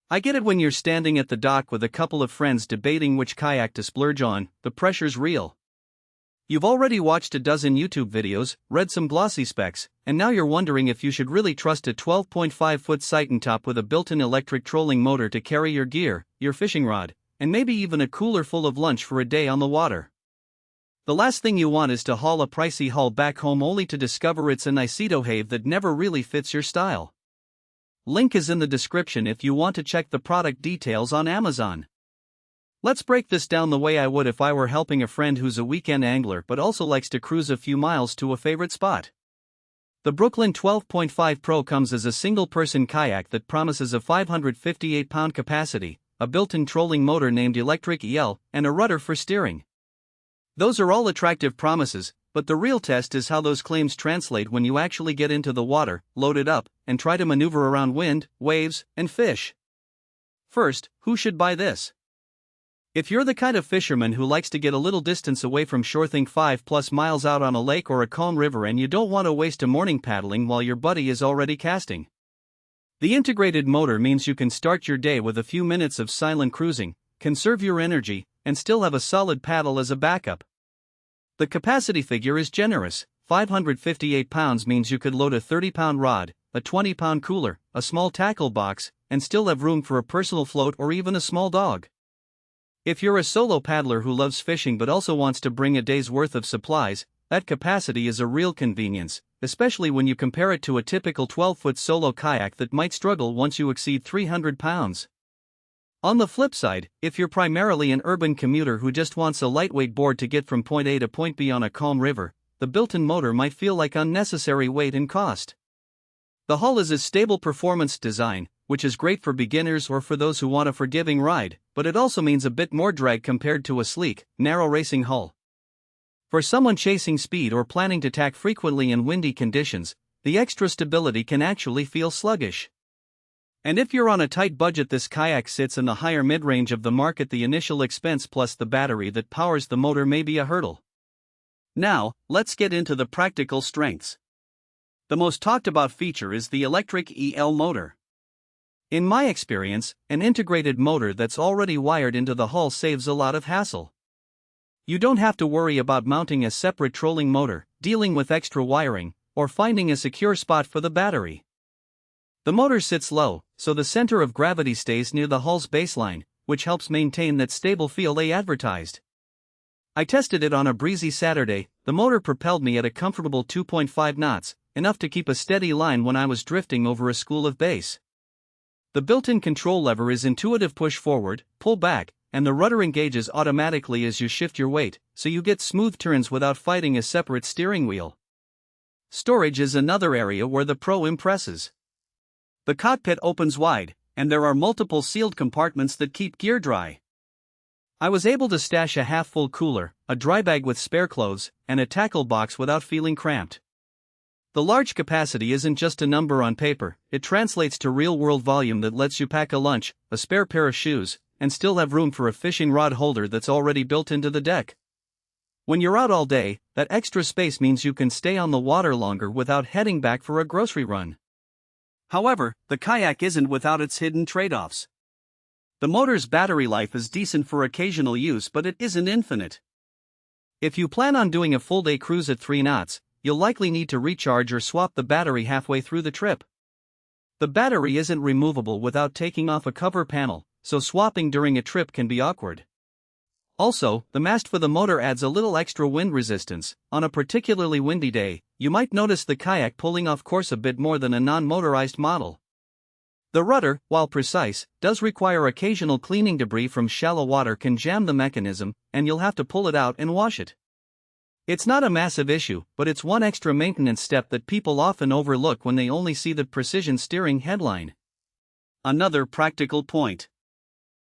I get it when you're standing at the dock with a couple of friends debating which kayak to splurge on, the pressure's real. You've already watched a dozen YouTube videos, read some glossy specs, and now you're wondering if you should really trust a 12.5-foot Sighton top with a built-in electric trolling motor to carry your gear, your fishing rod, and maybe even a cooler full of lunch for a day on the water. The last thing you want is to haul a pricey haul back home only to discover it's a Nicetohave that never really fits your style. Link is in the description if you want to check the product details on Amazon. Let's break this down the way I would if I were helping a friend who's a weekend angler but also likes to cruise a few miles to a favorite spot. The Brooklyn 12.5 Pro comes as a single-person kayak that promises a 558-pound capacity, a built-in trolling motor named Electric EL, and a rudder for steering. Those are all attractive promises, but the real test is how those claims translate when you actually get into the water, load it up, and try to maneuver around wind, waves, and fish. First, who should buy this? If you're the kind of fisherman who likes to get a little distance away from shore, think 5+ miles out on a lake or a calm river, and you don't want to waste a morning paddling while your buddy is already casting. The integrated motor means you can start your day with a few minutes of silent cruising, conserve your energy, and still have a solid paddle as a backup. The capacity figure is generous. 558 pounds means you could load a 30-pound rod, a 20-pound cooler, a small tackle box, and still have room for a personal float or even a small dog. If you're a solo paddler who loves fishing but also wants to bring a day's worth of supplies, that capacity is a real convenience, especially when you compare it to a typical 12-foot solo kayak that might struggle once you exceed 300 pounds. On the flip side, if you're primarily an urban commuter who just wants a lightweight board to get from point A to point B on a calm river, the built-in motor might feel like unnecessary weight and cost. The hull is a stable performance design, which is great for beginners or for those who want a forgiving ride, but it also means a bit more drag compared to a sleek, narrow racing hull. For someone chasing speed or planning to tack frequently in windy conditions, the extra stability can actually feel sluggish. And if you're on a tight budget, this kayak sits in the higher mid-range of the market. The initial expense plus the battery that powers the motor may be a hurdle. Now, let's get into the practical strengths. The most talked about feature is the Electric EL motor. In my experience, an integrated motor that's already wired into the hull saves a lot of hassle. You don't have to worry about mounting a separate trolling motor, dealing with extra wiring, or finding a secure spot for the battery. The motor sits low, so the center of gravity stays near the hull's baseline, which helps maintain that stable feel they advertised. I tested it on a breezy Saturday. The motor propelled me at a comfortable 2.5 knots, enough to keep a steady line when I was drifting over a school of bass. The built-in control lever is intuitive: push forward, pull back, and the rudder engages automatically as you shift your weight, so you get smooth turns without fighting a separate steering wheel. Storage is another area where the Pro impresses. The cockpit opens wide, and there are multiple sealed compartments that keep gear dry. I was able to stash a half-full cooler, a dry bag with spare clothes, and a tackle box without feeling cramped. The large capacity isn't just a number on paper, it translates to real-world volume that lets you pack a lunch, a spare pair of shoes, and still have room for a fishing rod holder that's already built into the deck. When you're out all day, that extra space means you can stay on the water longer without heading back for a grocery run. However, the kayak isn't without its hidden trade-offs. The motor's battery life is decent for occasional use, but it isn't infinite. If you plan on doing a full-day cruise at 3 knots, you'll likely need to recharge or swap the battery halfway through the trip. The battery isn't removable without taking off a cover panel, so swapping during a trip can be awkward. Also, the mast for the motor adds a little extra wind resistance. On a particularly windy day, you might notice the kayak pulling off course a bit more than a non-motorized model. The rudder, while precise, does require occasional cleaning. Debris from shallow water can jam the mechanism, and you'll have to pull it out and wash it. It's not a massive issue, but it's one extra maintenance step that people often overlook when they only see the precision steering headline. Another practical point.